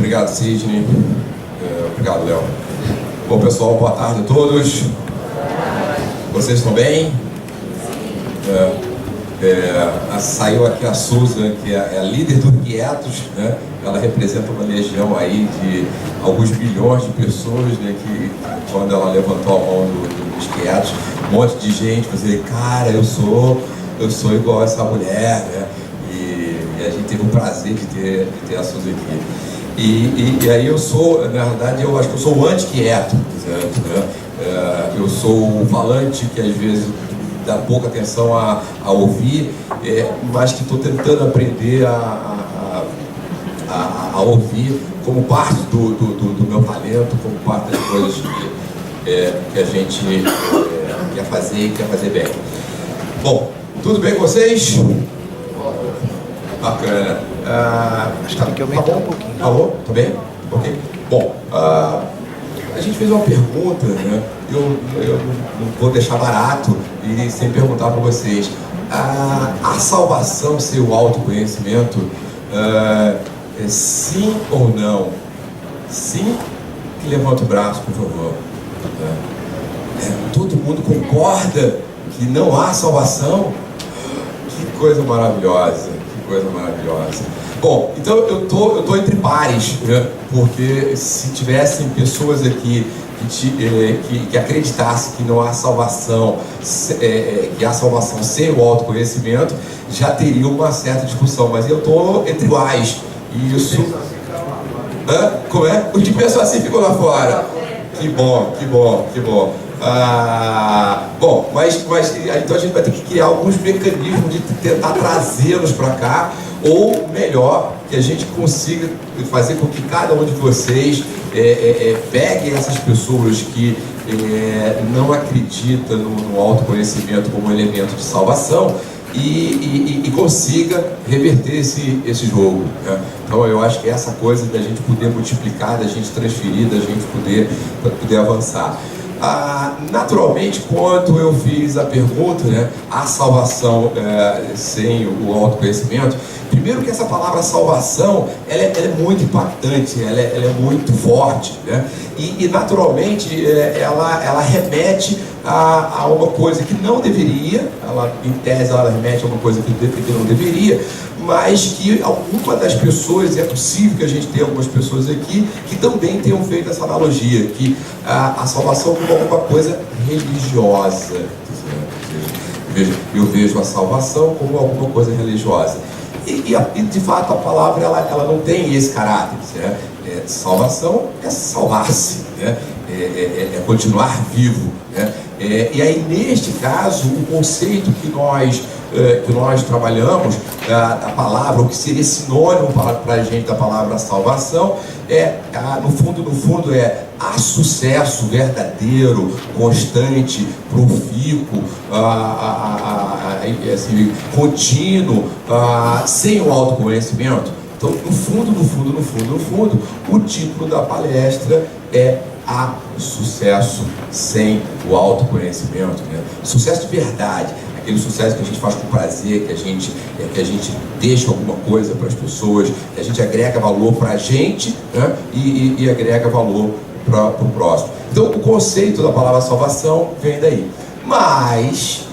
Obrigado, Sidney. Obrigado, Léo. Bom, pessoal, boa tarde a todos. Vocês estão bem? Saiu aqui a Susan, que é a líder dos quietos, né? Ela representa uma legião aí de alguns bilhões de pessoas, né? Que quando ela levantou a mão dos quietos, um monte de gente dizia, cara, eu sou igual a essa mulher, né? E a gente teve o prazer de ter a Susan aqui. E aí eu sou, na verdade, eu acho que eu sou o anti-quieto, né? Eu sou o falante que às vezes dá pouca atenção a ouvir, mas que estou tentando aprender a ouvir como parte do meu talento, como parte das coisas que a gente quer fazer e quer fazer bem. Bom, tudo bem com vocês? Bacana. Acho que tem que aumentar um pouquinho. Alô? Tá bem? Ok. Bom, a gente fez uma pergunta, né? Eu não vou deixar barato e sem perguntar para vocês. A salvação ser o autoconhecimento, sim ou não? Sim? Levanta o braço, por favor. Todo mundo concorda que não há salvação? Que coisa maravilhosa, que coisa maravilhosa. Bom, então eu tô entre pares, né? Porque se tivessem pessoas aqui que acreditassem que não há salvação, que há salvação sem o autoconhecimento, já teria uma certa discussão, mas eu tô entre iguais. E isso... Como é? Os que pensam assim ficam lá fora. Que bom, que bom, que bom. Bom, mas então a gente vai ter que criar alguns mecanismos de tentar trazê-los para cá, ou melhor, que a gente consiga fazer com que cada um de vocês pegue essas pessoas que não acreditam no autoconhecimento como elemento de salvação e consiga reverter esse jogo, né? Então eu acho que essa coisa da gente poder multiplicar, da gente transferir, da gente poder avançar. Naturalmente, quando eu fiz a pergunta, né, a salvação sem o autoconhecimento, primeiro que essa palavra salvação, ela é muito impactante, ela é muito forte, né? E naturalmente ela remete a uma coisa que não deveria, em tese ela remete a uma coisa que não deveria, mas que alguma das pessoas, é possível que a gente tenha algumas pessoas aqui que também tenham feito essa analogia, que a salvação como alguma coisa religiosa. Eu vejo a salvação como alguma coisa religiosa. E de fato a palavra ela não tem esse caráter, né? Salvação é salvar-se, né? É continuar vivo, né? E aí neste caso o conceito que nós trabalhamos da palavra, o que seria sinônimo para a gente da palavra salvação, no fundo há sucesso verdadeiro, constante, profícuo, assim, contínuo, sem o autoconhecimento. Então, no fundo, o título da palestra é há sucesso sem o autoconhecimento, né? Sucesso de verdade, aquele sucesso que a gente faz com prazer, que a gente deixa alguma coisa para as pessoas, que a gente agrega valor para a gente, né? E agrega valor para o próximo. Então o conceito da palavra salvação vem daí. Mas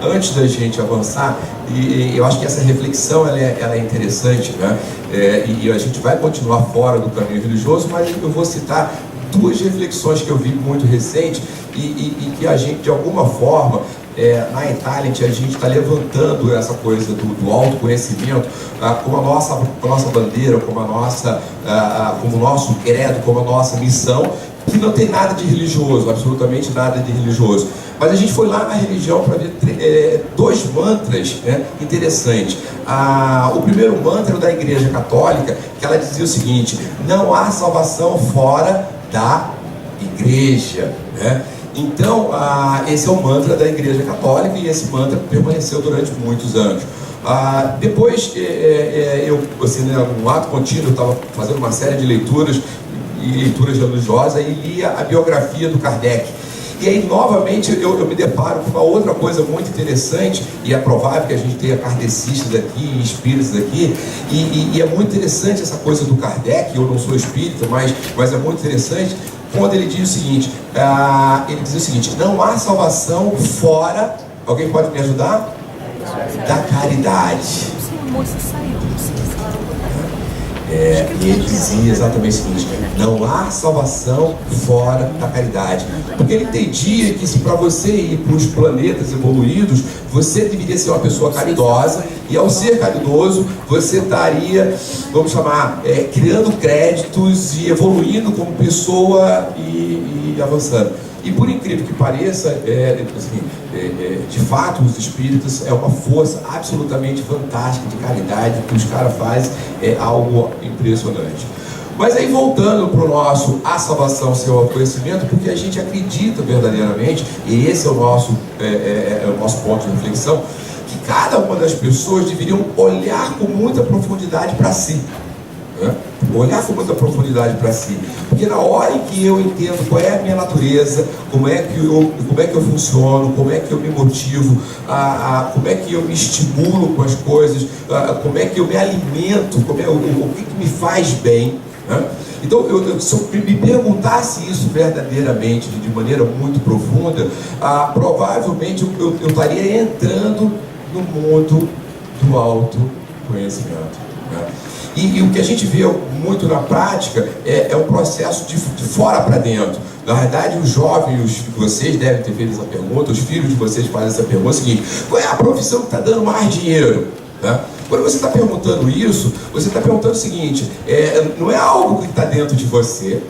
antes da gente avançar, e eu acho que essa reflexão ela é interessante, né? E a gente vai continuar fora do caminho religioso, mas eu vou citar duas reflexões que eu vi muito recente e que a gente, de alguma forma, na Italent, a gente está levantando essa coisa do autoconhecimento como a nossa bandeira, como o nosso credo, como a nossa missão, que não tem nada de religioso, absolutamente nada de religioso. Mas a gente foi lá na religião para ver dois mantras, né, interessantes. O primeiro mantra era da Igreja Católica, que ela dizia o seguinte: não há salvação fora da Igreja, né? Então, esse é o mantra da Igreja Católica, e esse mantra permaneceu durante muitos anos. Depois, eu, assim, né, num ato contínuo, estava fazendo uma série de leituras religiosas e lia a biografia do Kardec. E aí, novamente, eu me deparo com uma outra coisa muito interessante, e é provável que a gente tenha kardecistas aqui, espíritas aqui, e é muito interessante essa coisa do Kardec. Eu não sou espírita, mas é muito interessante, quando ele diz o seguinte, não há salvação fora, alguém pode me ajudar? Da caridade. Sim, a moça saiu. E ele dizia exatamente o seguinte: não há salvação fora da caridade. Porque ele entendia que se para você ir para os planetas evoluídos, você deveria ser uma pessoa caridosa, e ao ser caridoso, você estaria, vamos chamar, criando créditos e evoluindo como pessoa e avançando. E por incrível que pareça, de fato, os espíritas é uma força absolutamente fantástica de caridade. O que os caras fazem é algo impressionante. Mas aí, voltando para o nosso a salvação sem o conhecimento, porque a gente acredita verdadeiramente, e esse é o nosso ponto de reflexão, que cada uma das pessoas deveriam olhar com muita profundidade para si. Olhar com muita profundidade para si, porque na hora em que eu entendo qual é a minha natureza, como é que eu funciono, como é que eu me motivo, como é que eu me estimulo com as coisas, como é que eu me alimento, o que me faz bem, né? Então, se eu me perguntasse isso verdadeiramente, de maneira muito profunda, provavelmente eu estaria entrando no mundo do autoconhecimento, né? E o que a gente vê muito na prática é um processo de fora para dentro. Na verdade, os jovens, vocês devem ter feito essa pergunta, os filhos de vocês fazem essa pergunta, é o seguinte: qual é a profissão que está dando mais dinheiro? Né? Quando você está perguntando isso, você está perguntando o seguinte, não é algo que está dentro de você,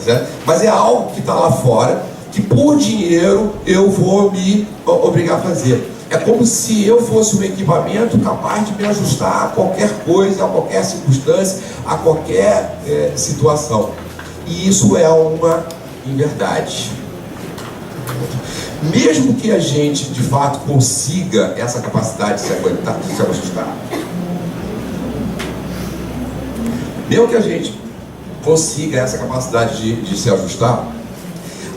certo? Mas é algo que está lá fora, que por dinheiro eu vou me obrigar a fazer. É como se eu fosse um equipamento capaz de me ajustar a qualquer coisa, a qualquer circunstância, a qualquer situação. E isso é uma inverdade. Mesmo que a gente, de fato, consiga essa capacidade de se aguentar, de se ajustar. Mesmo que a gente consiga essa capacidade de se ajustar,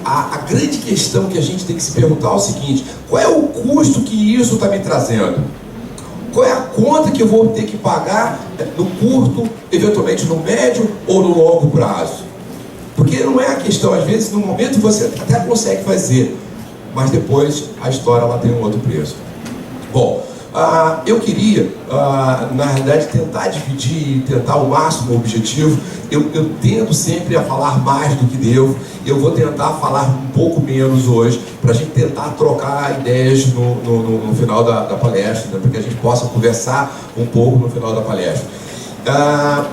a grande questão que a gente tem que se perguntar é o seguinte: qual é o custo que isso está me trazendo? Qual é a conta que eu vou ter que pagar no curto, eventualmente no médio ou no longo prazo? Porque não é a questão, às vezes no momento você até consegue fazer, mas depois a história ela tem um outro preço. Bom, eu queria, na realidade, tentar dividir, tentar o máximo objetivo. Eu tento sempre a falar mais do que devo. Eu vou tentar falar um pouco menos hoje, para a gente tentar trocar ideias no final da palestra, né, para que a gente possa conversar um pouco no final da palestra.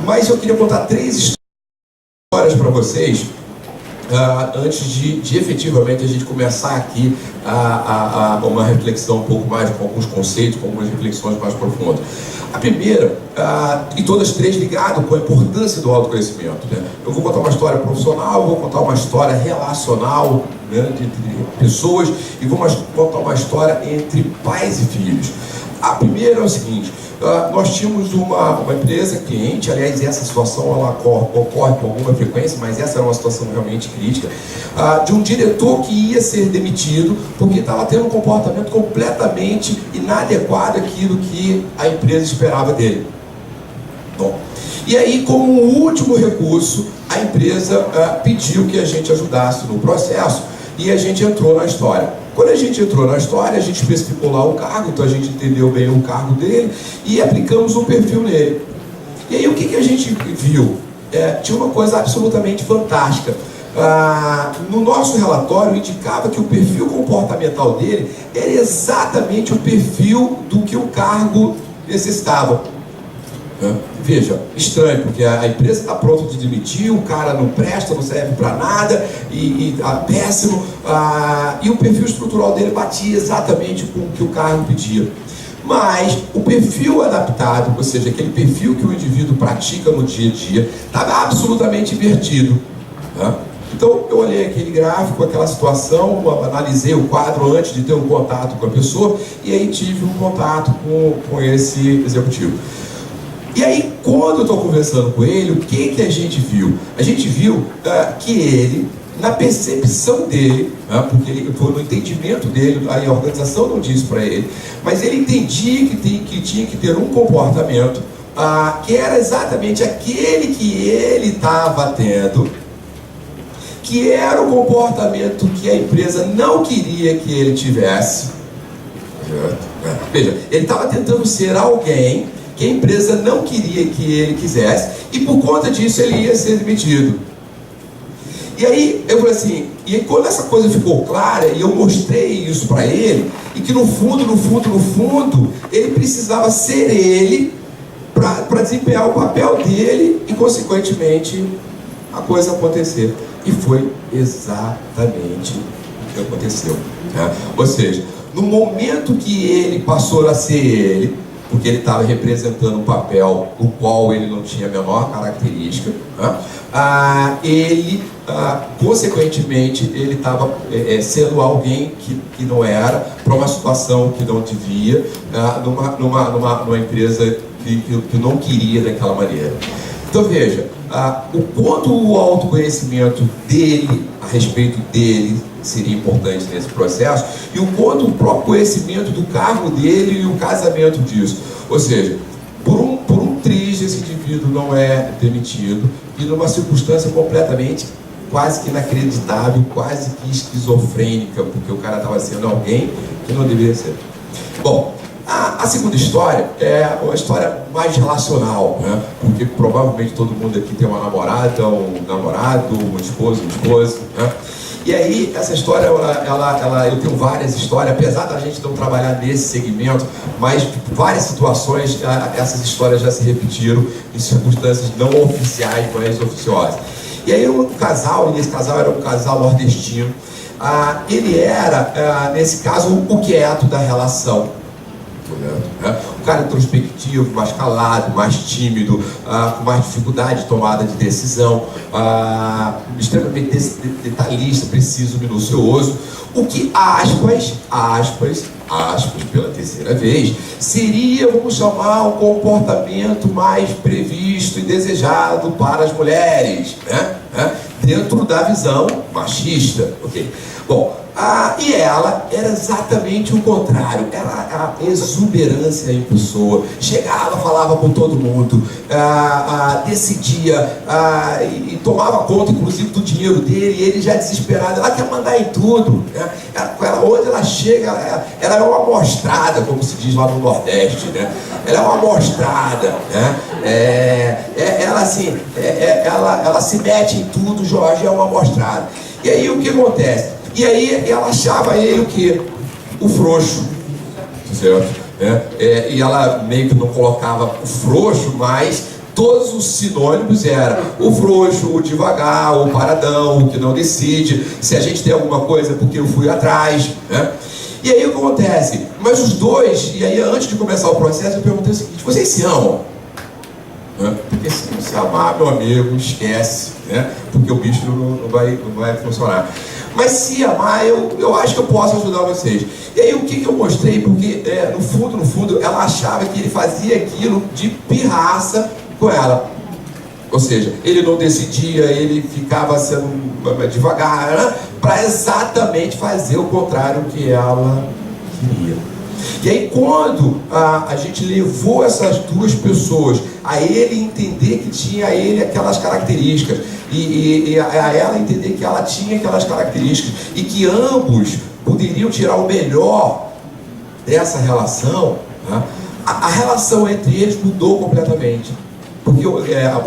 Mas eu queria contar 3 histórias para vocês, antes de efetivamente a gente começar aqui uma reflexão um pouco mais, com alguns conceitos, com algumas reflexões mais profundas. A primeira, e todas 3 ligadas com a importância do autoconhecimento, né? Eu vou contar uma história profissional, vou contar uma história relacional, né, de pessoas, e vou contar uma história entre pais e filhos. A primeira é o seguinte: nós tínhamos uma empresa cliente, aliás, essa situação ela ocorre com alguma frequência, mas essa era uma situação realmente crítica, de um diretor que ia ser demitido porque estava tendo um comportamento completamente inadequado àquilo que a empresa esperava dele. Bom, e aí, como último recurso, a empresa pediu que a gente ajudasse no processo, e a gente entrou na história. Quando a gente entrou na história, a gente especificou lá o cargo, então a gente entendeu bem o cargo dele e aplicamos um perfil nele. E aí o que a gente viu? Tinha uma coisa absolutamente fantástica. No nosso relatório indicava que o perfil comportamental dele era exatamente o perfil do que o cargo necessitava. Veja, estranho, porque a empresa está pronta de demitir, o cara não presta, não serve para nada, e péssimo, e o perfil estrutural dele batia exatamente com o que o cargo pedia. Mas o perfil adaptado, ou seja, aquele perfil que o indivíduo pratica no dia a dia, estava absolutamente invertido. Então eu olhei aquele gráfico, aquela situação, analisei o quadro antes de ter um contato com a pessoa, e aí tive um contato com esse executivo. E aí, quando eu estou conversando com ele, o que a gente viu? A gente viu que ele na percepção dele, né, porque ele foi no entendimento dele, aí a organização não disse para ele, mas ele entendia que tinha que ter um comportamento que era exatamente aquele que ele estava tendo, que era o comportamento que a empresa não queria que ele tivesse. Veja, ele estava tentando ser alguém que a empresa não queria que ele quisesse, e por conta disso ele ia ser demitido. E aí eu falei assim, e aí, quando essa coisa ficou clara, e eu mostrei isso para ele, e que no fundo, ele precisava ser ele para desempenhar o papel dele e, consequentemente, a coisa acontecer. E foi exatamente o que aconteceu, né? Ou seja, no momento que ele passou a ser ele, porque ele estava representando um papel no qual ele não tinha a menor característica, né? Consequentemente, ele estava sendo alguém que não era, para uma situação que não devia, numa empresa que não queria daquela maneira. Então veja, o quanto o autoconhecimento dele, a respeito dele, seria importante nesse processo, e o quanto o próprio conhecimento do cargo dele e o casamento disso. Ou seja, por um triz esse indivíduo não é demitido, e numa circunstância completamente, quase que inacreditável, quase que esquizofrênica, porque o cara estava sendo alguém que não deveria ser. Bom, a segunda história é uma história mais relacional, né? Porque provavelmente todo mundo aqui tem uma namorada, um namorado, uma esposa, né? E aí, essa história, eu tenho várias histórias, apesar da gente não trabalhar nesse segmento, mas várias situações, essas histórias já se repetiram em circunstâncias não oficiais, mas oficiosas. E aí, um casal, e esse casal era um casal nordestino, ele era, nesse caso, o quieto da relação. Um cara introspectivo, mais calado, mais tímido, com mais dificuldade de tomada de decisão, extremamente detalhista, preciso, minucioso, o que aspas, pela terceira vez, seria, vamos chamar, um comportamento mais previsto e desejado para as mulheres, né? Dentro da visão machista, ok? Bom, e ela era exatamente o contrário, era a exuberância em pessoa, chegava, falava com todo mundo, decidia, e tomava conta inclusive do dinheiro dele, e ele já desesperado, ela quer mandar em tudo, né? Onde ela chega, ela é uma amostrada, como se diz lá no Nordeste, né? Ela é uma amostrada, né? Ela se mete em tudo, Jorge é uma amostrada. E aí o que acontece? E aí ela achava ele o quê? O frouxo, certo? E ela meio que não colocava o frouxo, mas todos os sinônimos eram o frouxo, o devagar, o paradão, o que não decide, se a gente tem alguma coisa porque eu fui atrás, né? E aí o que acontece? Mas os dois, e aí antes de começar o processo eu perguntei o seguinte: vocês se amam? Porque se não se amar, meu amigo, esquece, né? Porque o bicho não vai funcionar. Mas se amar, eu acho que eu posso ajudar vocês. E aí o que eu mostrei? Porque no fundo, ela achava que ele fazia aquilo de pirraça com ela. Ou seja, ele não decidia, ele ficava sendo devagar, né? Para exatamente fazer o contrário que ela queria. E aí quando a gente levou essas duas pessoas a ele entender que tinha ele aquelas características e a ela entender que ela tinha aquelas características e que ambos poderiam tirar o melhor dessa relação, né? A relação entre eles mudou completamente. Porque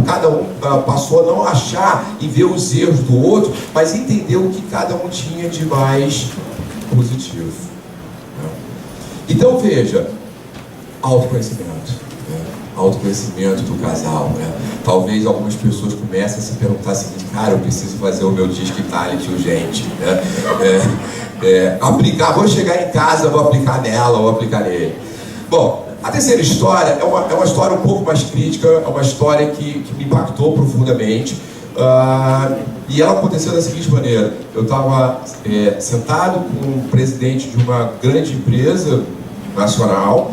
cada um passou a não achar e ver os erros do outro, mas entender o que cada um tinha de mais positivo. Então veja, autoconhecimento, né? Autoconhecimento do casal, né? Talvez algumas pessoas comecem a se perguntar o seguinte: cara, eu preciso fazer o meu Disc Talent urgente, né? Aplicar, vou chegar em casa, vou aplicar nela, vou aplicar nele. Bom, a terceira história é uma história um pouco mais crítica, é uma história que me impactou profundamente. E ela aconteceu da seguinte maneira: eu estava sentado com o presidente de uma grande empresa nacional,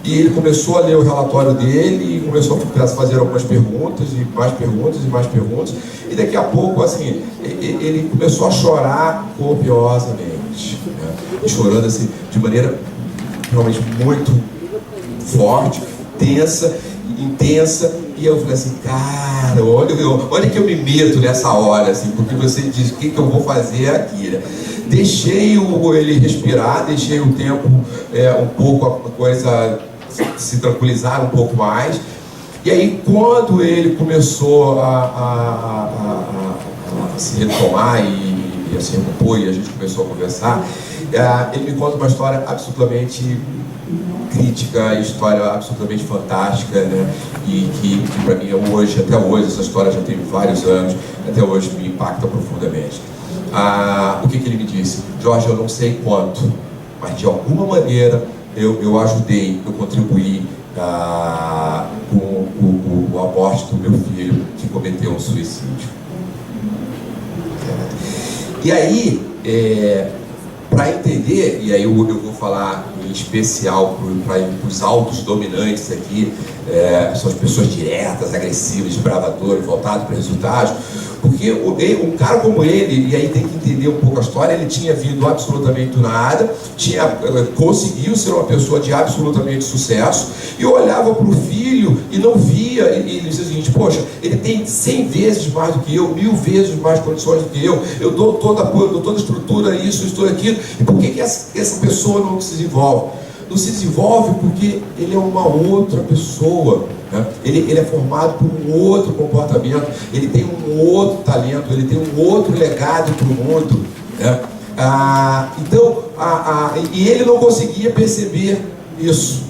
E ele começou a ler o relatório dele e começou a fazer algumas perguntas, e mais perguntas, e mais perguntas. E daqui a pouco, assim, ele começou a chorar copiosamente, né? E chorando assim, de maneira realmente muito forte, tensa, intensa. E eu falei assim, cara, olha que eu me meto nessa hora, assim, porque você diz, o que eu vou fazer aqui, né? Deixei ele respirar, deixei o tempo um pouco a coisa se tranquilizar um pouco mais. E aí, quando ele começou a se retomar e a se recompor, e a gente começou a conversar, ele me conta uma história absolutamente crítica, história absolutamente fantástica, né? E que para mim hoje, até hoje, essa história já tem vários anos, até hoje me impacta profundamente. O que ele me disse? Jorge, eu não sei quanto, mas de alguma maneira eu ajudei, eu contribuí com a morte do meu filho que cometeu um suicídio. E aí, para entender, e aí eu vou falar em especial para os altos dominantes aqui, são as pessoas diretas, agressivas, bravadoras, voltadas para resultados, porque um cara como ele, e aí tem que entender um pouco a história, ele tinha vindo absolutamente do nada, conseguiu ser uma pessoa de absolutamente sucesso, e olhava para o filho e não via, e ele dizia o seguinte, poxa, ele tem 100 vezes mais do que eu, 1000 vezes mais condições do que eu dou todo apoio, eu dou toda a estrutura, isso, aquilo, e por que essa pessoa não se desenvolve? Não se desenvolve porque ele é uma outra pessoa, né? Ele é formado por um outro comportamento, ele tem um outro talento, ele tem um outro legado para o mundo, né? E ele não conseguia perceber isso,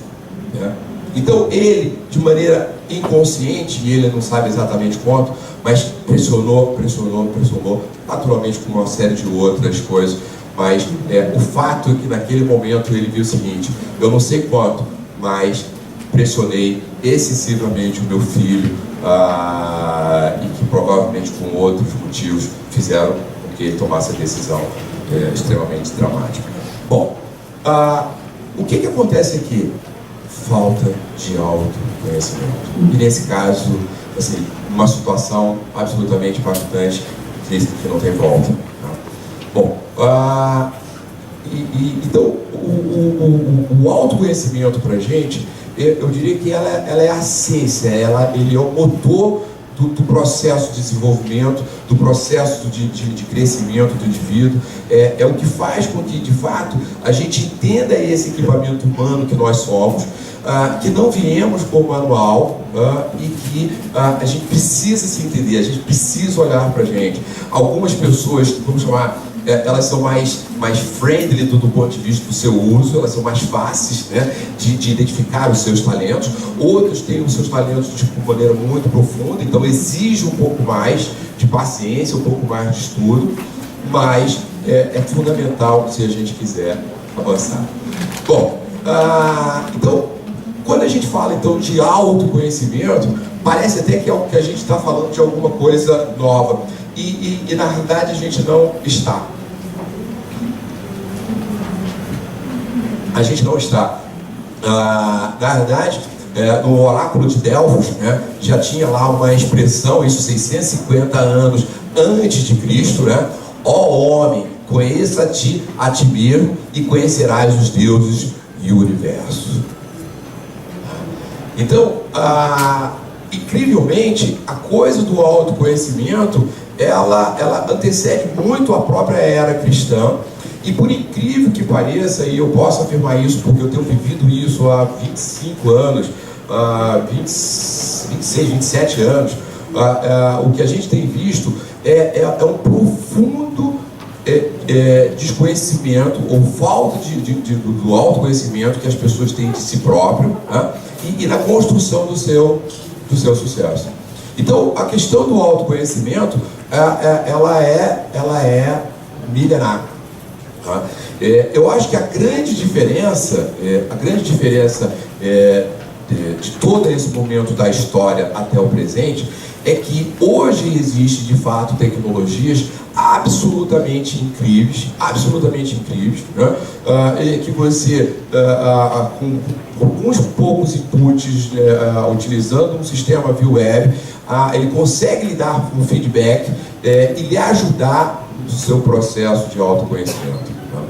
né? Então ele, de maneira inconsciente, e ele não sabe exatamente quanto, mas pressionou, naturalmente com uma série de outras coisas. Mas o fato é que naquele momento ele viu o seguinte, eu não sei quanto, mas pressionei excessivamente o meu filho, e que provavelmente com outros motivos fizeram com que ele tomasse a decisão extremamente dramática. Bom, o que acontece aqui? Falta de autoconhecimento. E nesse caso, assim, uma situação absolutamente impactante que não tem volta. Tá? Bom, então o autoconhecimento para a gente, eu diria que ela é a essência, ele é o motor do processo de desenvolvimento, do processo de crescimento do indivíduo, é o que faz com que de fato a gente entenda esse equipamento humano que nós somos, que não viemos com o manual, e que a gente precisa se entender, a gente precisa olhar para a gente. Algumas pessoas, vamos chamar, elas são mais friendly do ponto de vista do seu uso, elas são mais fáceis, né, de identificar os seus talentos. Outros têm os seus talentos de maneira muito profunda, então exige um pouco mais de paciência, um pouco mais de estudo, mas é fundamental se a gente quiser avançar. Bom, então, quando a gente fala então de autoconhecimento, parece até que a gente está falando de alguma coisa nova. E na realidade a gente não está. A gente não está. Na verdade, no oráculo de Delfos, né, já tinha lá uma expressão, isso 650 anos antes de Cristo, né? Ó homem, conheça a ti mesmo e conhecerás os deuses e o universo. Então, incrivelmente, a coisa do autoconhecimento, ela antecede muito a própria era cristã, e por incrível que pareça, e eu posso afirmar isso porque eu tenho vivido isso há 25 anos, 26, 27 anos, o que a gente tem visto é um profundo desconhecimento ou falta do autoconhecimento que as pessoas têm de si próprio, né? E na construção do seu sucesso. Então, a questão do autoconhecimento, ela é milenar. Tá? Eu acho que a grande diferença de todo esse momento da história até o presente, é que hoje existe de fato tecnologias absolutamente incríveis, né? Que você, com alguns poucos inputs, utilizando um sistema via web, ele consegue lhe dar um feedback e lhe ajudar no seu processo de autoconhecimento. Né?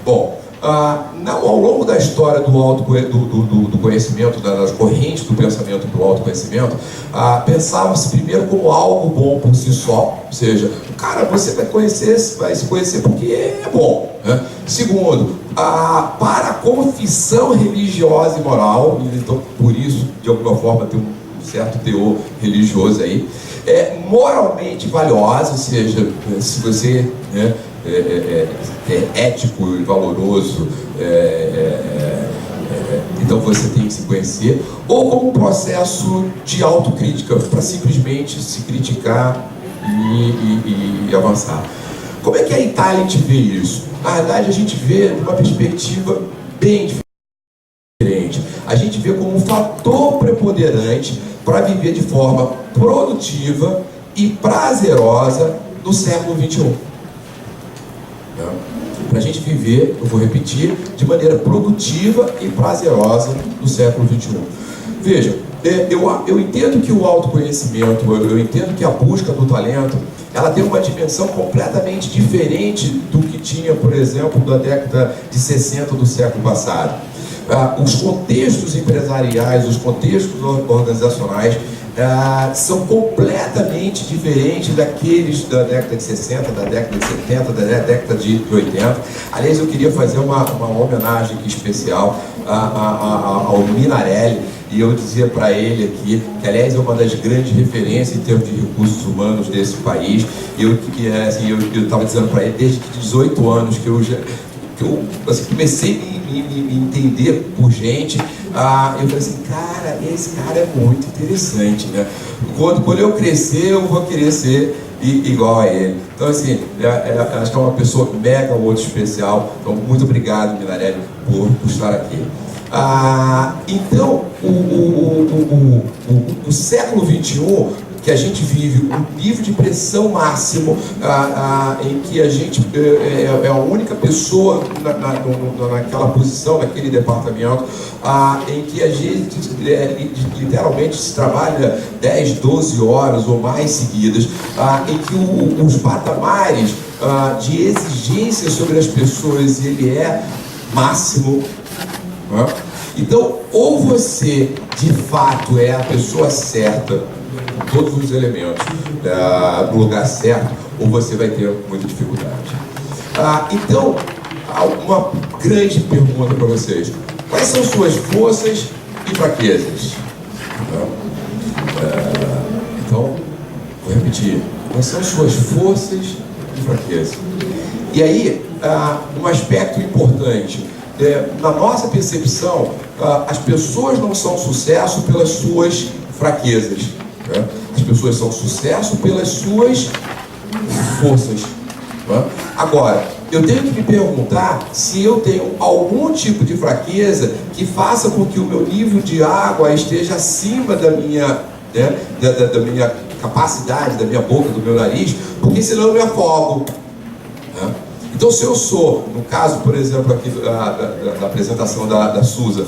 Bom, ao longo da história do conhecimento, das correntes do pensamento do autoconhecimento, pensava-se primeiro como algo bom por si só, ou seja, cara, você vai se conhecer porque é bom. Né? Segundo, para a confissão religiosa e moral, então por isso, de alguma forma, tem um certo teor religioso aí, é moralmente valiosa, ou seja, se você é ético e valoroso, então você tem que se conhecer, ou como um processo de autocrítica, para simplesmente se criticar e avançar. Como é que a Italent vê isso? Na verdade, a gente vê de uma perspectiva bem diferente. A gente vê como um fator preponderante para viver de forma produtiva e prazerosa no século XXI. Para a gente viver, eu vou repetir, de maneira produtiva e prazerosa no século XXI. Veja, eu entendo que o autoconhecimento, eu entendo que a busca do talento, ela tem uma dimensão completamente diferente do que tinha, por exemplo, da década de 60 do século passado. Os contextos empresariais, os contextos organizacionais são completamente diferentes daqueles da década de 60, da década de 70, da década de 80. Aliás, eu queria fazer uma homenagem aqui especial ao Minarelli, e eu dizia para ele aqui, que aliás é uma das grandes referências em termos de recursos humanos desse país. Eu estava dizendo para ele, desde que 18 anos que eu comecei a me entender por gente, eu falei assim, cara, esse cara é muito interessante, né? Quando eu crescer, eu vou querer ser igual a ele. Então, assim, acho que é uma pessoa mega muito especial. Então, muito obrigado, Minarelli, por estar aqui. Então, o século XXI, que a gente vive um nível de pressão máximo, em que a gente é a única pessoa naquela posição, naquele departamento, em que a gente literalmente se trabalha 10, 12 horas ou mais seguidas, em que os patamares de exigência sobre as pessoas ele é máximo. Então, ou você de fato é a pessoa certa, todos os elementos no lugar certo, ou você vai ter muita dificuldade. Então, uma grande pergunta para vocês: quais são suas forças e fraquezas? Então, vou repetir: quais são suas forças e fraquezas? E aí, um aspecto importante, na nossa percepção, as pessoas não são sucesso pelas suas fraquezas. As pessoas são sucesso pelas suas forças. Agora, eu tenho que me perguntar se eu tenho algum tipo de fraqueza que faça com que o meu nível de água esteja acima da minha, da minha capacidade, da minha boca, do meu nariz, porque senão eu me afogo. Então, se eu sou, no caso, por exemplo, aqui da apresentação da Suza,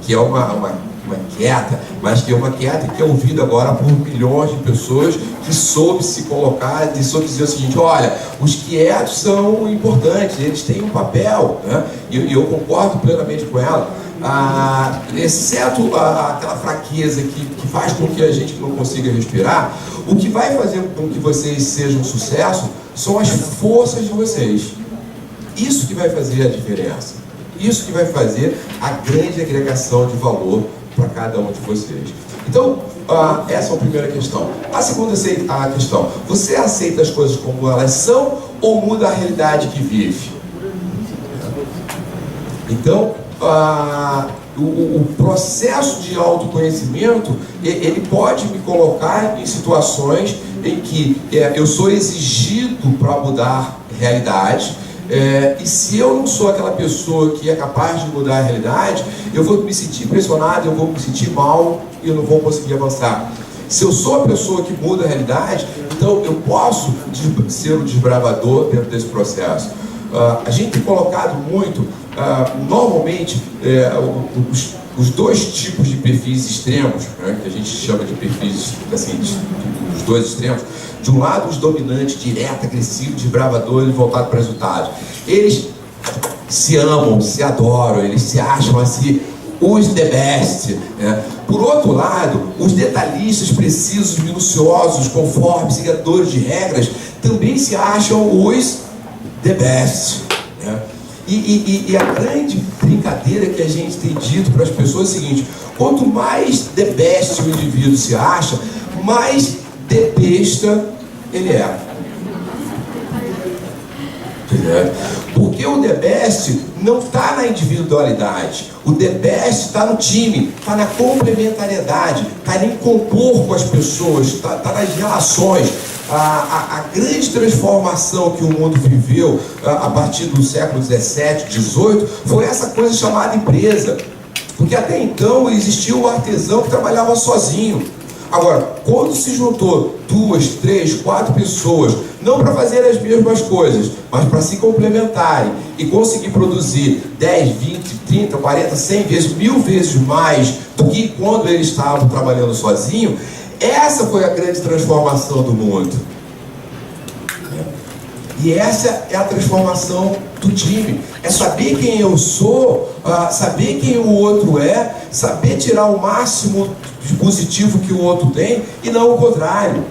que é uma quieta, mas que é uma quieta que é ouvida agora por milhões de pessoas, que soube se colocar e soube dizer o seguinte: olha, os quietos são importantes, eles têm um papel, e eu concordo plenamente com ela, exceto aquela fraqueza que faz com que a gente não consiga respirar. O que vai fazer com que vocês sejam um sucesso são as forças de vocês. Isso que vai fazer a diferença. Isso que vai fazer a grande agregação de valor para cada um de vocês. Então, essa é a primeira questão. A segunda questão: você aceita as coisas como elas são ou muda a realidade que vive? Então, o processo de autoconhecimento, ele pode me colocar em situações em que eu sou exigido para mudar realidade. E se eu não sou aquela pessoa que é capaz de mudar a realidade, eu vou me sentir pressionado, eu vou me sentir mal e eu não vou conseguir avançar. Se eu sou a pessoa que muda a realidade, então eu posso ser o desbravador dentro desse processo. A gente tem colocado muito, normalmente, os dois tipos de perfis extremos, né, que a gente chama de perfis, assim, os dois extremos. De um lado, os dominantes, direto, agressivos, desbravadores, voltados para resultados. Eles se amam, se adoram, eles se acham assim, os the best, né? Por outro lado, os detalhistas, precisos, minuciosos, conformes, seguidores de regras, também se acham os the best, né? E a grande brincadeira que a gente tem dito para as pessoas é o seguinte: quanto mais the best o indivíduo se acha, mais the besta ele é. Porque o the best não está na individualidade, o the best está no time, está na complementariedade, está em compor com as pessoas, está nas relações. A grande transformação que o mundo viveu a partir do século XVII, XVIII, foi essa coisa chamada empresa. Porque até então existia o artesão que trabalhava sozinho. Agora, quando se juntou 2, 3, 4 pessoas, não para fazer as mesmas coisas, mas para se complementarem e conseguir produzir 10, 20, 30, 40, 100 vezes, 1000 vezes mais do que quando eles estavam trabalhando sozinho, essa foi a grande transformação do mundo. E essa é a transformação do time. É saber quem eu sou, saber quem o outro é, saber tirar o máximo de positivo que o outro tem e não o contrário.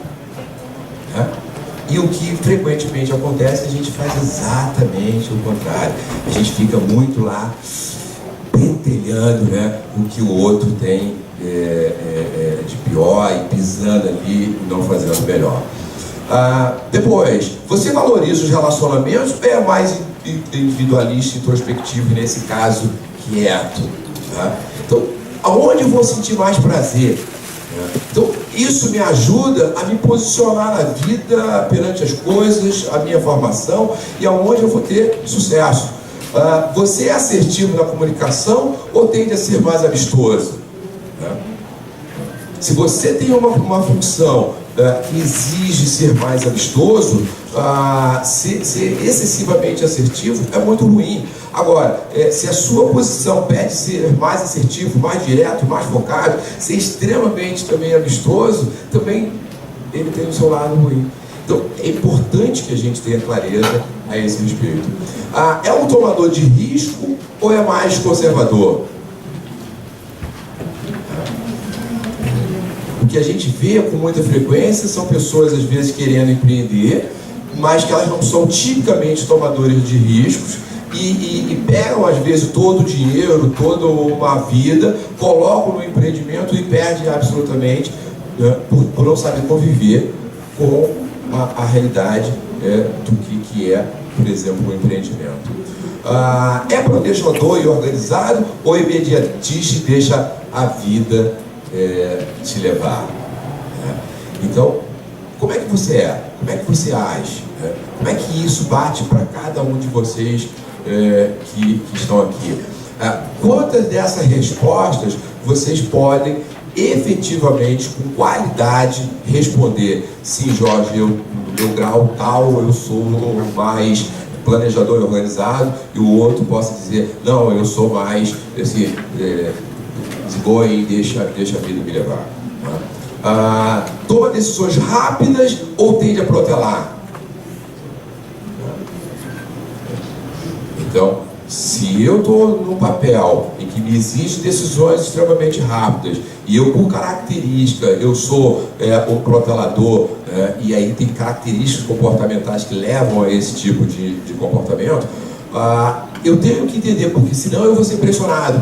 E o que frequentemente acontece, a gente faz exatamente o contrário. A gente fica muito lá pentelhando, né, o que o outro tem de pior e pisando ali e não fazendo melhor. Depois, você valoriza os relacionamentos ou é mais individualista, introspectivo e, nesse caso, quieto? Então, aonde eu vou sentir mais prazer? Então, isso me ajuda a me posicionar na vida perante as coisas, a minha formação e aonde eu vou ter sucesso. Você é assertivo na comunicação ou tende a ser mais amistoso? Se você tem uma função que exige ser mais amistoso, ser excessivamente assertivo é muito ruim. Agora, se a sua posição pede ser mais assertivo, mais direto, mais focado, ser extremamente também amistoso, também ele tem o seu lado ruim. Então, é importante que a gente tenha clareza a esse respeito. É um tomador de risco ou é mais conservador? O que a gente vê com muita frequência são pessoas, às vezes, querendo empreender, mas que elas não são tipicamente tomadores de riscos e pegam, às vezes, todo o dinheiro, toda uma vida, colocam no empreendimento e perdem absolutamente, né, por não saber conviver com a realidade do que é, por exemplo, o empreendimento. É planejador e organizado ou imediatista e deixa a vida te levar? Então, como é que você é? Como é que você age? Como é que isso bate para cada um de vocês que estão aqui? Quantas dessas respostas vocês podem efetivamente, com qualidade, responder? Sim, Jorge, eu, no meu grau tal, eu sou mais planejador e organizado, e o outro possa dizer, não, eu sou mais assim, e deixa a vida me levar. Toma decisões rápidas ou tende a protelar? Então, se eu estou num papel em que me exige decisões extremamente rápidas e eu, por característica, eu sou o protelador, e aí tem características comportamentais que levam a esse tipo de comportamento, eu tenho que entender, porque senão eu vou ser pressionado,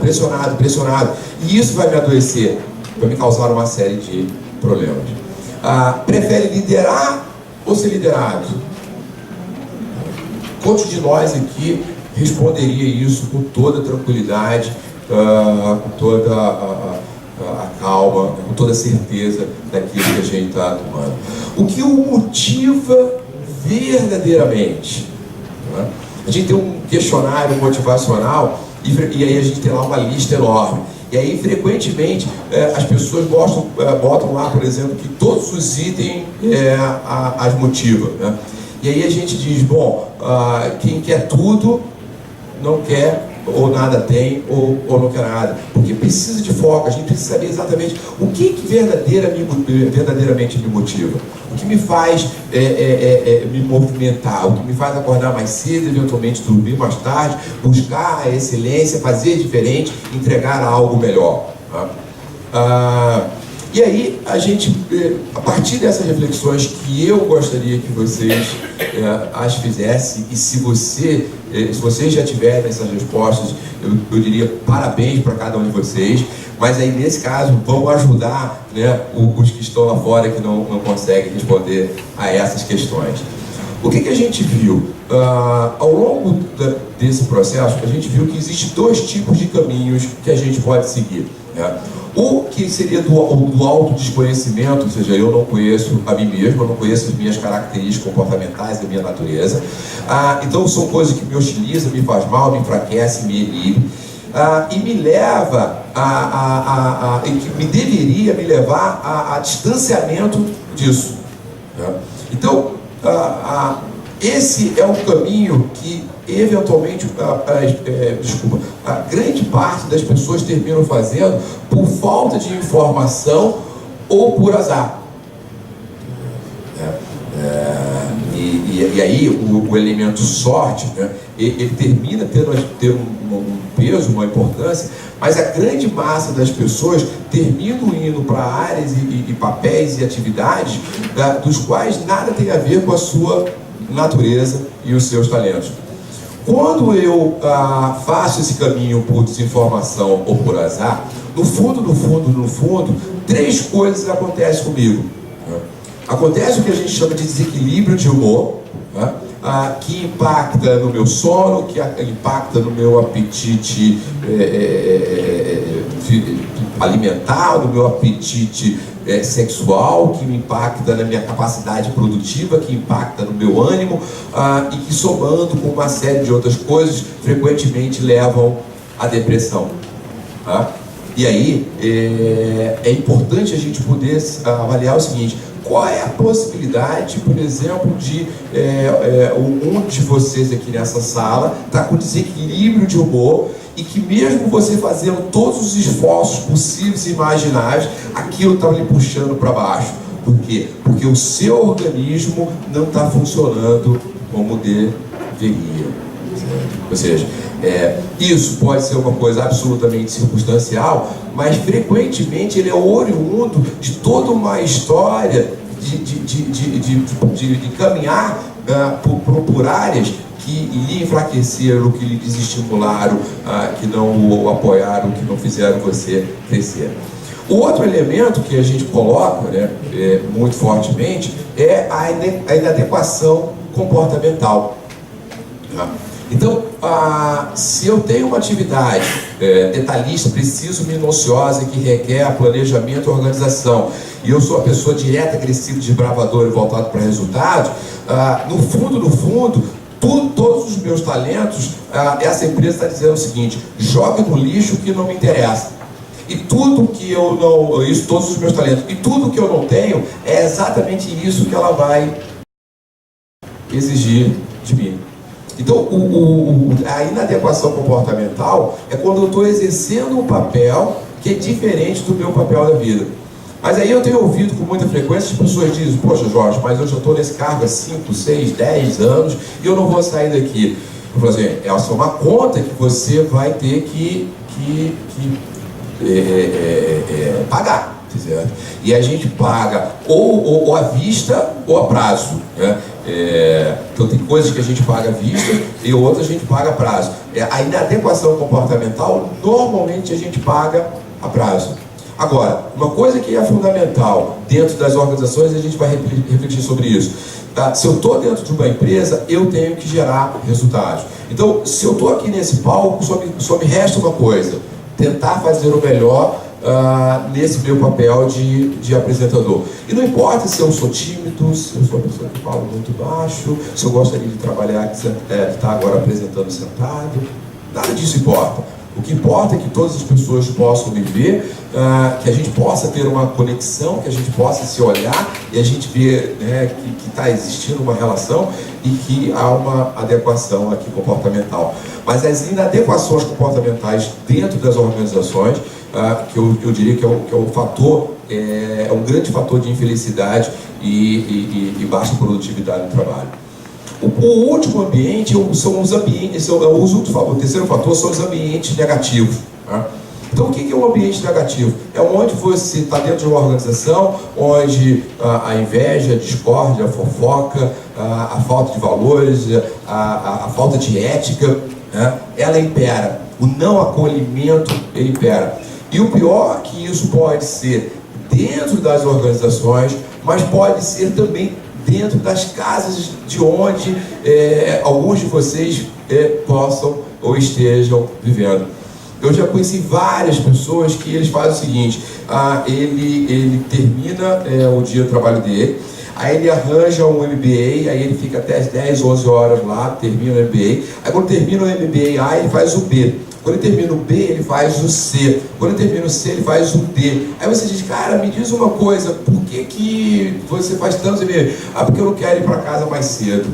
e isso vai me adoecer, vai me causar uma série de problemas. Prefere liderar ou ser liderado? Quantos de nós aqui responderia isso com toda a tranquilidade, com toda a calma, com toda a certeza daquilo que a gente está tomando? O que o motiva verdadeiramente? A gente tem um questionário motivacional e aí a gente tem lá uma lista enorme. E aí, frequentemente, as pessoas botam lá, por exemplo, que todos os itens as motivam, né? E aí a gente diz, bom, quem quer tudo não quer ou nada tem, ou não quer nada, porque precisa de foco. A gente precisa saber exatamente o que verdadeiramente me motiva, o que me faz me movimentar, o que me faz acordar mais cedo, eventualmente dormir mais tarde, buscar a excelência, fazer diferente, entregar algo melhor, tá? E aí, a partir dessas reflexões que eu gostaria que vocês as fizessem, e se vocês já tiverem essas respostas, eu diria parabéns para cada um de vocês, mas aí nesse caso, vamos ajudar, né, os que estão lá fora que não conseguem responder a essas questões. O que a gente viu? Ao longo desse processo, a gente viu que existem dois tipos de caminhos que a gente pode seguir, né? O que seria do autodesconhecimento, ou seja, eu não conheço a mim mesmo, eu não conheço as minhas características comportamentais, a minha natureza. Então são coisas que me hostilizam, me faz mal, me enfraquece, me inibe. E me leva e que me deveria me levar a distanciamento disso, né? Então, esse é um caminho que eventualmente a grande parte das pessoas terminam fazendo por falta de informação ou por azar. E aí o elemento sorte, né, ele termina tendo um peso, uma importância, mas a grande massa das pessoas terminam indo para áreas e papéis e atividades dos quais nada tem a ver com a sua natureza e os seus talentos. Quando eu faço esse caminho por desinformação ou por azar, no fundo, três coisas acontecem comigo, né? Acontece o que a gente chama de desequilíbrio de humor, né? Que impacta no meu sono, que impacta no meu apetite alimentar, no meu apetite sexual, que me impacta na minha capacidade produtiva, que impacta no meu ânimo, e que, somando com uma série de outras coisas, frequentemente levam à depressão, tá? E aí é importante a gente poder avaliar o seguinte: qual é a possibilidade, por exemplo, de um de vocês aqui nessa sala está com desequilíbrio de humor, e que mesmo você fazendo todos os esforços possíveis e imagináveis, aquilo está lhe puxando para baixo. Por quê? Porque o seu organismo não está funcionando como deveria. Ou seja, isso pode ser uma coisa absolutamente circunstancial, mas frequentemente ele é oriundo de toda uma história de caminhar por áreas que lhe enfraqueceram, que lhe desestimularam, que não o apoiaram, que não fizeram você crescer. O outro elemento que a gente coloca, né, muito fortemente, é a inadequação comportamental. Então, se eu tenho uma atividade detalhista, preciso, minuciosa, que requer planejamento e organização, e eu sou uma pessoa direta, agressiva, desbravadora e voltado para resultados, no fundo, todos os meus talentos, essa empresa está dizendo o seguinte: jogue no lixo que não me interessa. E tudo que eu não... Isso, todos os meus talentos. E tudo que eu não tenho, é exatamente isso que ela vai exigir de mim. Então, a inadequação comportamental é quando eu estou exercendo um papel que é diferente do meu papel da vida. Mas aí eu tenho ouvido com muita frequência as pessoas dizem: poxa, Jorge, mas eu já estou nesse cargo há 5, 6, 10 anos e eu não vou sair daqui. Eu falo assim: essa é uma conta que você vai ter que pagar, certo? E a gente paga ou à vista ou a prazo, né? Então tem coisas que a gente paga à vista e outras a gente paga a prazo. A inadequação comportamental, normalmente a gente paga a prazo. Agora, uma coisa que é fundamental dentro das organizações, a gente vai refletir sobre isso. Tá? Se eu estou dentro de uma empresa, eu tenho que gerar resultados. Então, se eu estou aqui nesse palco, só me resta uma coisa: tentar fazer o melhor nesse meu papel de apresentador. E não importa se eu sou tímido, se eu sou uma pessoa que fala muito baixo, se eu gostaria de trabalhar que está agora apresentando sentado, nada disso importa. O que importa é que todas as pessoas possam viver, que a gente possa ter uma conexão, que a gente possa se olhar e a gente ver, né, que está existindo uma relação e que há uma adequação aqui comportamental. Mas as inadequações comportamentais dentro das organizações, que eu diria que é um fator, é um grande fator de infelicidade e baixa produtividade no trabalho. O último ambiente são os ambientes, o terceiro fator são os ambientes negativos. Tá? Então, o que é um ambiente negativo? É onde você está dentro de uma organização, onde a inveja, a discórdia, a fofoca, a falta de valores, a falta de ética, né? Ela impera. O não acolhimento, ele impera. E o pior é que isso pode ser dentro das organizações, mas pode ser também dentro das casas de onde alguns de vocês possam ou estejam vivendo. Eu já conheci várias pessoas que eles fazem o seguinte: ele termina o dia do trabalho dele, aí ele arranja um MBA, aí ele fica até as 10, 11 horas lá, termina o MBA, aí quando termina o MBA, ele faz o B. Quando ele termina o B, ele faz o C. Quando ele termina o C, ele faz o D. Aí você diz, cara, me diz uma coisa, por que você faz tantos MBA? Porque eu não quero ir para casa mais cedo.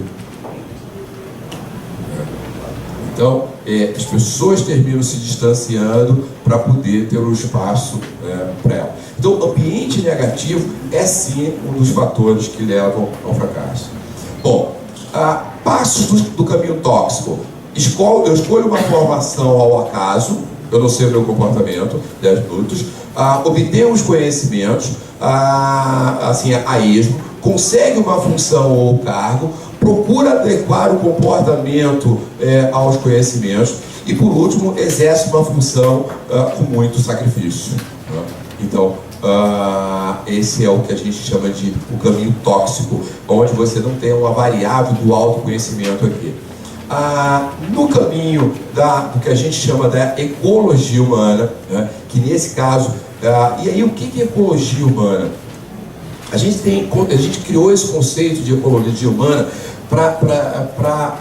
Então, as pessoas terminam se distanciando para poder ter um espaço para ela. Então, o ambiente negativo é sim um dos fatores que levam ao fracasso. Bom, passos do caminho tóxico. Eu escolho uma formação ao acaso, eu não sei o meu comportamento, 10 minutos, obtenho os conhecimentos, assim, a esmo, consegue uma função ou cargo, procura adequar o comportamento aos conhecimentos e, por último, exerce uma função com muito sacrifício. Né? Então, esse é o que a gente chama de o caminho tóxico, onde você não tem uma variável do autoconhecimento aqui. No caminho do que a gente chama da ecologia humana, né, que nesse caso, e aí o que é ecologia humana? A gente criou esse conceito de ecologia humana para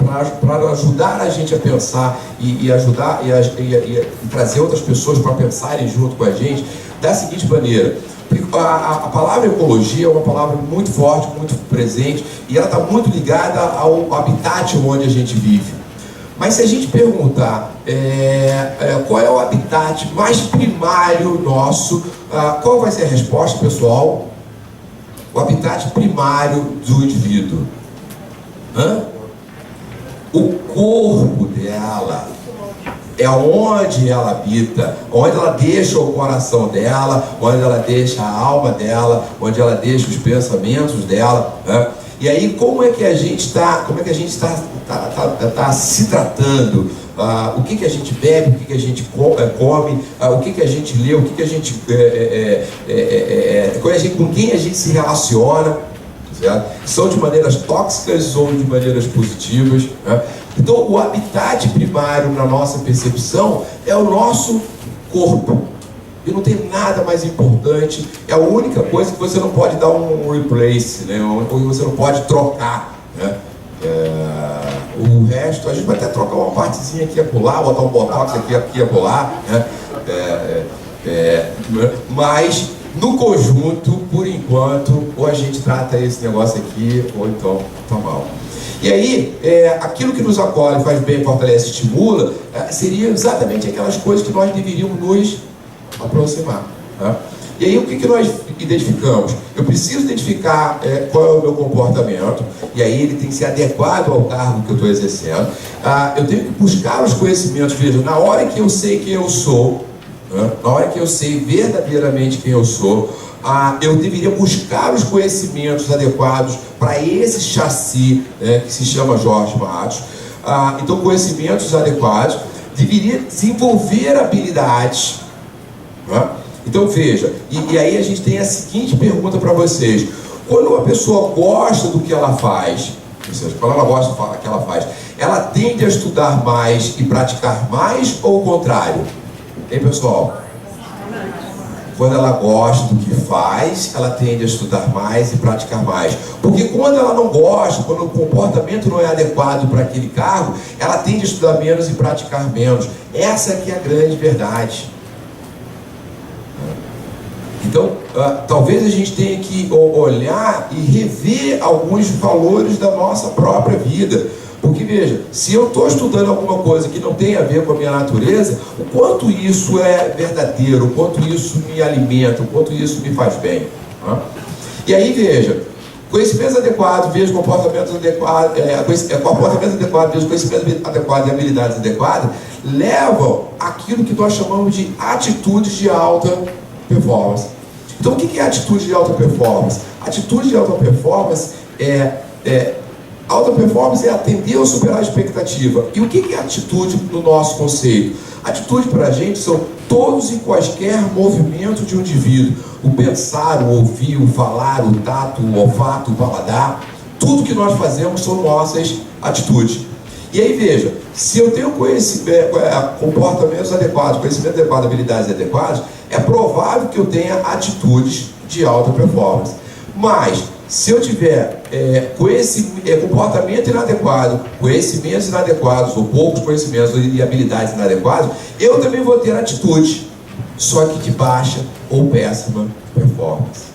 ajudar a gente a pensar e ajudar e trazer outras pessoas para pensarem junto com a gente da seguinte maneira. A palavra ecologia é uma palavra muito forte, muito presente, e ela está muito ligada ao habitat onde a gente vive. Mas se a gente perguntar qual é o habitat mais primário nosso, qual vai ser a resposta, pessoal? O habitat primário do indivíduo. O corpo dela. É onde ela habita, onde ela deixa o coração dela, onde ela deixa a alma dela, onde ela deixa os pensamentos dela, né? E aí como é que a gente está se tratando? O que a gente bebe, o que a gente come, o que a gente lê, o que a gente com quem a gente se relaciona, certo? São de maneiras tóxicas ou de maneiras positivas, né? Então, o habitat primário na nossa percepção é o nosso corpo. E não tem nada mais importante. É a única coisa que você não pode dar um replace, né? Ou você não pode trocar, né? O resto, a gente vai até trocar uma partezinha aqui e acolá, botar um botox aqui e acolá, né? Mas, no conjunto, por enquanto, ou a gente trata esse negócio aqui, ou então tá mal. E aí, aquilo que nos acolhe, faz bem, fortalece, estimula, seria exatamente aquelas coisas que nós deveríamos nos aproximar. Tá? E aí, o que nós identificamos? Eu preciso identificar qual é o meu comportamento, e aí ele tem que ser adequado ao cargo que eu estou exercendo. Eu tenho que buscar os conhecimentos. Veja, na hora que eu sei quem eu sou, né? Na hora que eu sei verdadeiramente quem eu sou, eu deveria buscar os conhecimentos adequados para esse chassi, que se chama Jorge Matos. Então, conhecimentos adequados, deveria desenvolver habilidades. Né? Então, veja, e aí a gente tem a seguinte pergunta para vocês: quando uma pessoa gosta do que ela faz, ou seja, quando ela gosta do que ela faz, ela tende a estudar mais e praticar mais, ou o contrário? Hein, pessoal? quando ela gosta do que faz, ela tende a estudar mais e praticar mais. Porque quando ela não gosta, quando o comportamento não é adequado para aquele cargo, ela tende a estudar menos e praticar menos. Essa aqui é a grande verdade. Então, talvez a gente tenha que olhar e rever alguns valores da nossa própria vida. Porque, veja, se eu estou estudando alguma coisa que não tem a ver com a minha natureza, o quanto isso é verdadeiro, o quanto isso me alimenta, o quanto isso me faz bem. Né? E aí, veja, conhecimentos adequados, veja comportamentos adequados, comportamentos adequados, veja conhecimento adequado e habilidades adequadas, levam aquilo que nós chamamos de atitudes de alta performance. Então, o que é atitude de alta performance? Atitude de alta performance alta performance é atender ou superar a expectativa. E o que é atitude no nosso conceito? Atitude para a gente são todos e quaisquer movimentos de um indivíduo. O pensar, o ouvir, o falar, o tato, o olfato, o paladar. Tudo que nós fazemos são nossas atitudes. E aí veja, se eu tenho comportamentos adequados, conhecimento adequado, habilidades adequadas, é provável que eu tenha atitudes de alta performance. Mas, se eu tiver comportamento inadequado, conhecimentos inadequados, ou poucos conhecimentos e habilidades inadequadas, eu também vou ter atitude, só que de baixa ou péssima performance.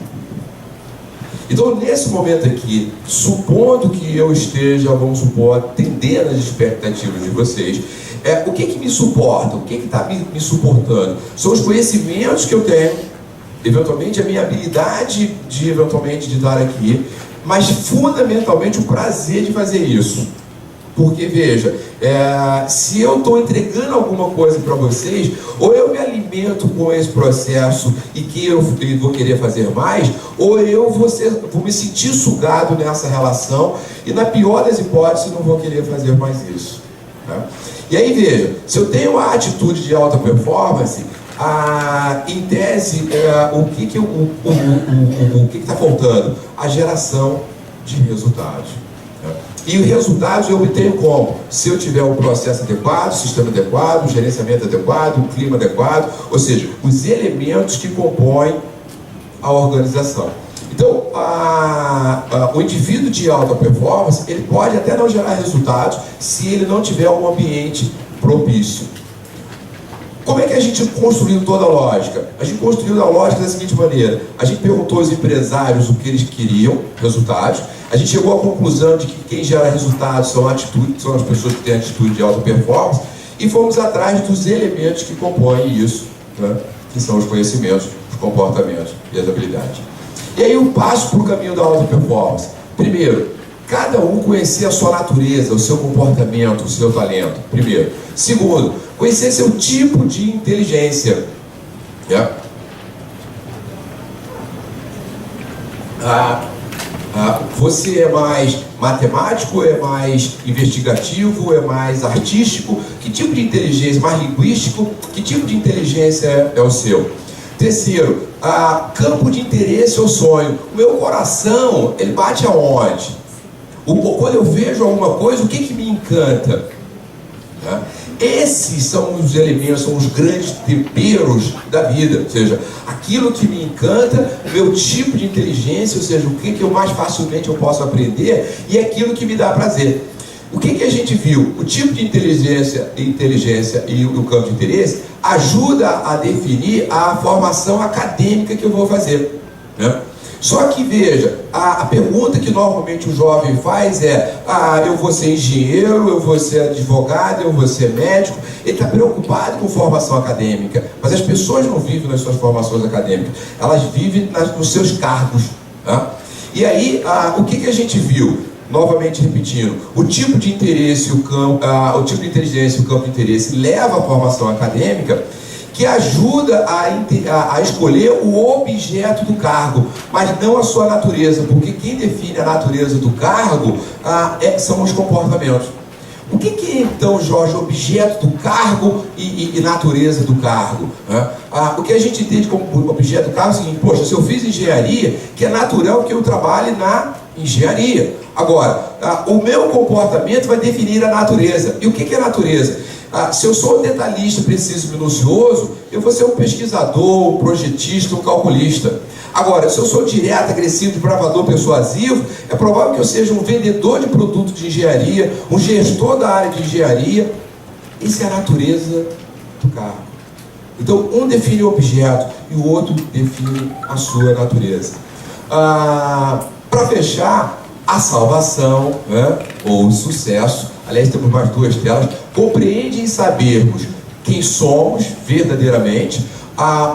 Então, nesse momento aqui, supondo que eu esteja, vamos supor, atendendo as expectativas de vocês, o que me suporta? O que está me suportando? São os conhecimentos que eu tenho, eventualmente a minha habilidade de estar aqui, mas fundamentalmente o prazer de fazer isso. Porque veja, se eu estou entregando alguma coisa para vocês, ou eu me alimento com esse processo e que eu vou querer fazer mais, ou eu vou me sentir sugado nessa relação e, na pior das hipóteses, não vou querer fazer mais isso. Tá? E aí veja, se eu tenho uma atitude de alta performance, em tese, o que está faltando? A geração de resultados. Né? E os resultados eu obtenho como? Se eu tiver um processo adequado, sistema adequado, gerenciamento adequado, clima adequado, ou seja, os elementos que compõem a organização. Então, o indivíduo de alta performance, ele pode até não gerar resultados se ele não tiver um ambiente propício. Como é que a gente construiu toda a lógica? A gente construiu a lógica da seguinte maneira: a gente perguntou aos empresários o que eles queriam, resultados. A gente chegou à conclusão de que quem gera resultados são atitudes, são as pessoas que têm atitude de alta performance, e fomos atrás dos elementos que compõem isso, né? Que são os conhecimentos, os comportamentos e as habilidades. E aí eu passo para o caminho da alta performance. Primeiro, cada um conhecer a sua natureza, o seu comportamento, o seu talento. Primeiro. Segundo, conhecer seu tipo de inteligência. Yeah. Você é mais matemático, é mais investigativo, é mais artístico? Que tipo de inteligência? Mais linguístico? Que tipo de inteligência é o seu? Terceiro, campo de interesse ou sonho. O meu coração, ele bate aonde? Quando eu vejo alguma coisa, o que me encanta? Né? Esses são os elementos, são os grandes temperos da vida. Ou seja, aquilo que me encanta, o meu tipo de inteligência, ou seja, o que eu mais facilmente eu posso aprender, e aquilo que me dá prazer. O que a gente viu? O tipo de inteligência e o campo de interesse ajuda a definir a formação acadêmica que eu vou fazer. Né? Só que veja, a pergunta que normalmente o jovem faz é: eu vou ser engenheiro, eu vou ser advogado, eu vou ser médico. Ele está preocupado com formação acadêmica, mas as pessoas não vivem nas suas formações acadêmicas, elas vivem nos seus cargos. Tá? E aí, o que a gente viu? Novamente repetindo, o tipo de interesse, o tipo de inteligência e o campo de interesse leva à formação acadêmica, que ajuda a escolher o objeto do cargo, mas não a sua natureza, porque quem define a natureza do cargo são os comportamentos. O que é então, Jorge, objeto do cargo e natureza do cargo? O que a gente entende como objeto do cargo é o seguinte: poxa, se eu fiz engenharia, que é natural que eu trabalhe na engenharia. Agora, o meu comportamento vai definir a natureza. E o que é natureza? Se eu sou um detalhista, preciso e minucioso, eu vou ser um pesquisador, um projetista, um calculista. Agora, se eu sou direto, agressivo, desbravador, persuasivo, é provável que eu seja um vendedor de produto de engenharia, um gestor da área de engenharia. Isso é a natureza do cargo. Então, um define o objeto e o outro define a sua natureza. Para fechar, a salvação, né, ou o sucesso, aliás, temos mais duas telas, compreende em sabermos quem somos verdadeiramente,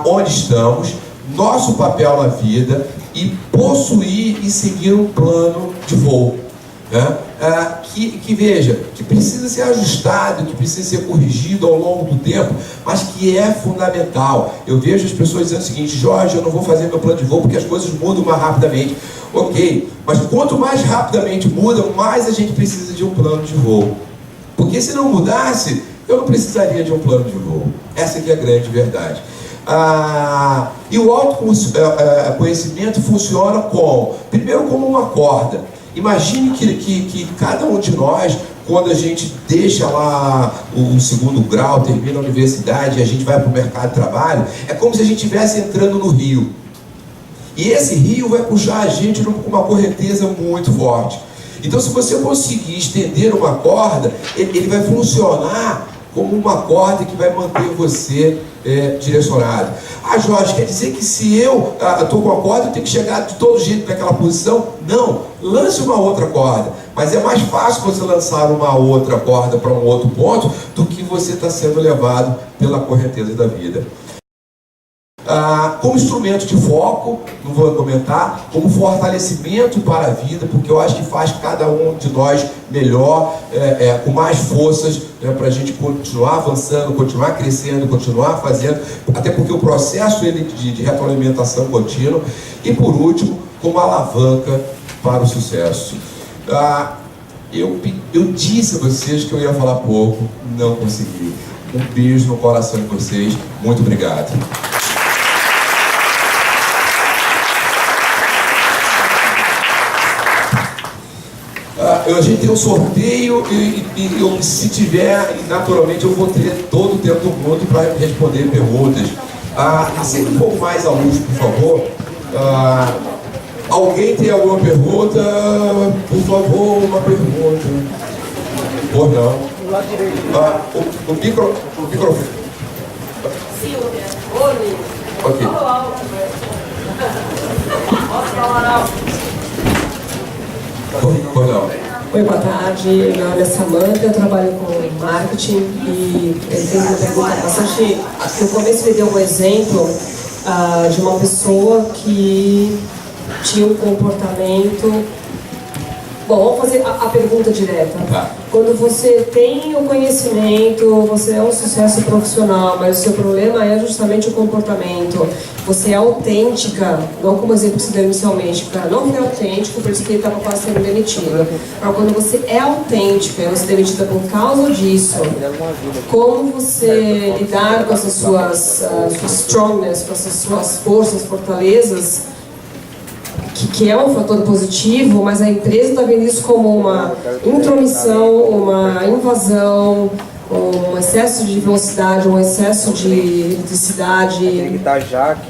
onde estamos, nosso papel na vida e possuir e seguir um plano de voo, né? Que veja, que precisa ser ajustado, que precisa ser corrigido ao longo do tempo, mas que é fundamental. Eu vejo as pessoas dizendo o seguinte: Jorge, eu não vou fazer meu plano de voo porque as coisas mudam mais rapidamente. Ok, mas quanto mais rapidamente mudam, mais a gente precisa de um plano de voo. Porque se não mudasse, eu não precisaria de um plano de voo. Essa aqui é a grande verdade. E o autoconhecimento funciona primeiro como uma corda. Imagine que cada um de nós, quando a gente deixa lá o segundo grau, termina a universidade e a gente vai para o mercado de trabalho, é como se a gente estivesse entrando no rio. E esse rio vai puxar a gente com uma correnteza muito forte. Então, se você conseguir estender uma corda, ele vai funcionar como uma corda que vai manter você direcionado. Jorge, quer dizer que se eu estou com a corda, eu tenho que chegar de todo jeito naquela posição? Não, lance uma outra corda. Mas é mais fácil você lançar uma outra corda para um outro ponto do que você está sendo levado pela correnteza da vida. Como instrumento de foco, não vou comentar, como fortalecimento para a vida, porque eu acho que faz cada um de nós melhor, com mais forças, para a gente continuar avançando, continuar crescendo, continuar fazendo, até porque o processo de retroalimentação contínua. E por último, como alavanca para o sucesso. Eu disse a vocês que eu ia falar pouco, não consegui. Um beijo no coração de vocês, muito obrigado. A gente tem um sorteio e se tiver, naturalmente, eu vou ter todo o tempo do mundo para responder perguntas. Aceita um pouco mais a luz, por favor. Alguém tem alguma pergunta? Por favor, uma pergunta. Ou não? O microfone. Silvia, oi. Ok. Posso falar algo? Ou não? Oi, boa tarde. Meu nome é Samantha, eu trabalho com marketing e ele fez uma pergunta bastante. No começo ele deu um exemplo de uma pessoa que tinha um comportamento. Bom, vamos fazer a pergunta direta. Tá. Quando você tem o conhecimento, você é um sucesso profissional, mas o seu problema é justamente o comportamento. Você é autêntica, não como exemplo que você deu inicialmente, para não ser autêntico, por isso que ele estava quase sendo demitido. Mas quando você é autêntica e você é demitida por causa disso, como você lidar com essas suas strongness, com essas suas forças, fortalezas, que é um fator positivo, mas a empresa está vendo isso como uma intromissão, uma invasão, um excesso de velocidade, um excesso de eletricidade.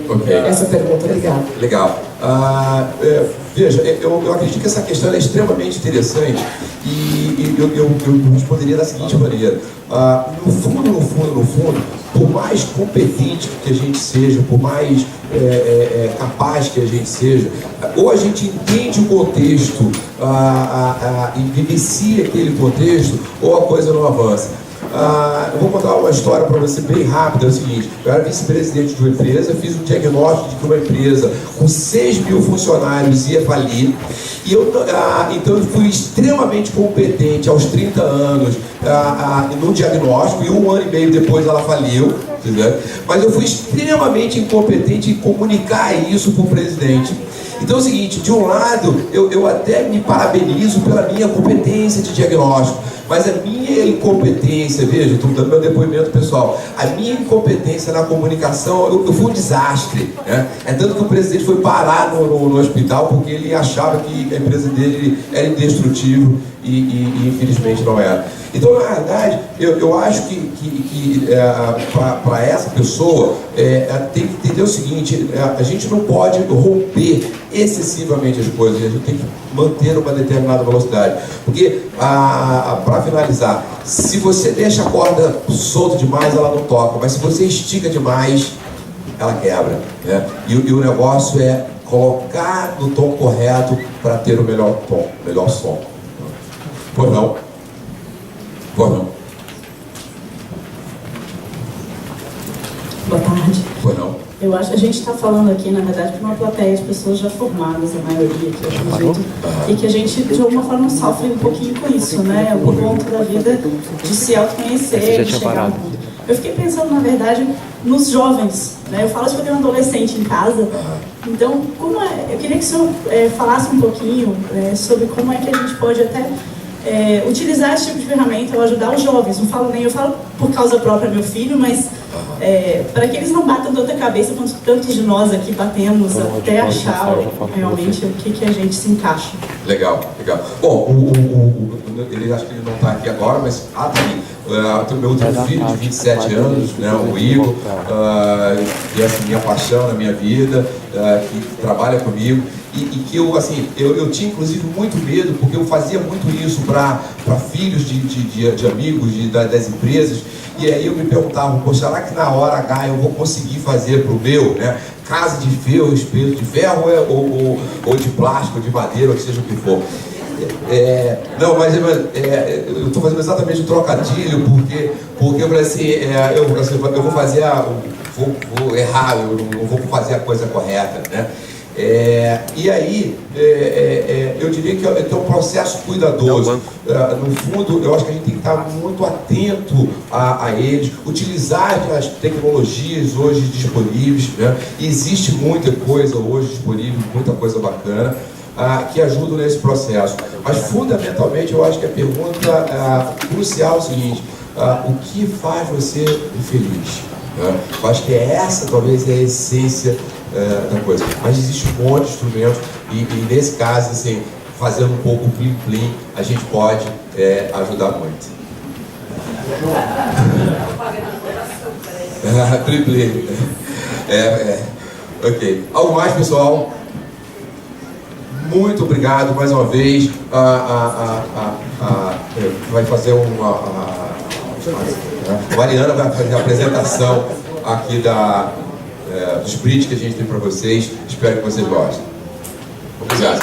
Okay. Essa pergunta, obrigada. Legal. Veja, eu acredito que essa questão é extremamente interessante e eu responderia da seguinte maneira. No fundo, por mais competente que a gente seja, por mais capaz que a gente seja, ou a gente entende o contexto e vivencia aquele contexto, ou a coisa não avança. Eu vou contar uma história para você bem rápida. É o seguinte: eu era vice-presidente de uma empresa, fiz um diagnóstico de que uma empresa com 6.000 funcionários ia falir, e então eu fui extremamente competente aos 30 anos no diagnóstico, e 1 ano e meio depois ela faliu, entendeu? Mas eu fui extremamente incompetente em comunicar isso para o presidente. Então é o seguinte: de um lado, eu até me parabenizo pela minha competência de diagnóstico, mas a minha incompetência, veja, estou dando meu depoimento pessoal, a minha incompetência na comunicação, eu fui um desastre, né? É tanto que o presidente foi parar no hospital porque ele achava que a empresa dele era indestrutível e infelizmente não era. Então, na verdade, eu acho que para essa pessoa tem que entender o seguinte: a gente não pode romper excessivamente as coisas, a gente tem que manter uma determinada velocidade. Porque, para finalizar, se você deixa a corda solta demais, ela não toca, mas se você estica demais, ela quebra, né? E o negócio é colocar no tom correto para ter o melhor tom, o melhor som. Pois não? Pois não? Boa tarde. Pois não? Eu acho que a gente está falando aqui, na verdade, para uma plateia de pessoas já formadas, a maioria aqui, eu acredito, e que a gente, de alguma forma, sofre um pouquinho com isso, né? O ponto da vida de se autoconhecer, de chegar. Eu fiquei pensando, na verdade, nos jovens, né? Eu falo que eu tenho um adolescente em casa, então, eu queria que o senhor falasse um pouquinho sobre como é que a gente pode até utilizar esse tipo de ferramenta ou ajudar os jovens. Não falo nem, eu falo por causa própria meu filho, mas para que eles não batam tanta cabeça quanto tantos de nós aqui batemos até achar realmente o que a gente se encaixa. Legal, legal. Bom, ele acho que ele não está aqui agora, mas tem o meu outro filho de 27 anos, né, o Igor, que é assim, minha paixão na minha vida, que trabalha comigo. E que eu tinha inclusive muito medo, porque eu fazia muito isso para filhos de amigos das empresas, e aí eu me perguntava, poxa, será que na hora H eu vou conseguir fazer para o meu, né, casa de ferro, espelho de ferro ou de plástico, de madeira, ou seja o que for. Não, mas eu estou fazendo exatamente um trocadilho, porque eu falei assim, eu vou fazer vou errar, eu não vou fazer a coisa correta, né? E aí, eu diria que é um processo cuidadoso. No fundo, eu acho que a gente tem que estar muito atento a eles, utilizar as tecnologias hoje disponíveis, né? Existe muita coisa hoje disponível, muita coisa bacana, que ajudam nesse processo. Mas, fundamentalmente, eu acho que a pergunta crucial é o seguinte: o que faz você feliz? Eu acho que essa talvez é a essência da coisa. Mas existe um monte de instrumentos e nesse caso, assim, fazendo um pouco plim-plim, a gente pode ajudar muito. Plim-plim. Ok. Algo mais, pessoal? Muito obrigado mais uma vez. Vai fazer a Mariana vai fazer a apresentação aqui dos brindes que a gente tem para vocês. Espero que vocês gostem. Obrigado.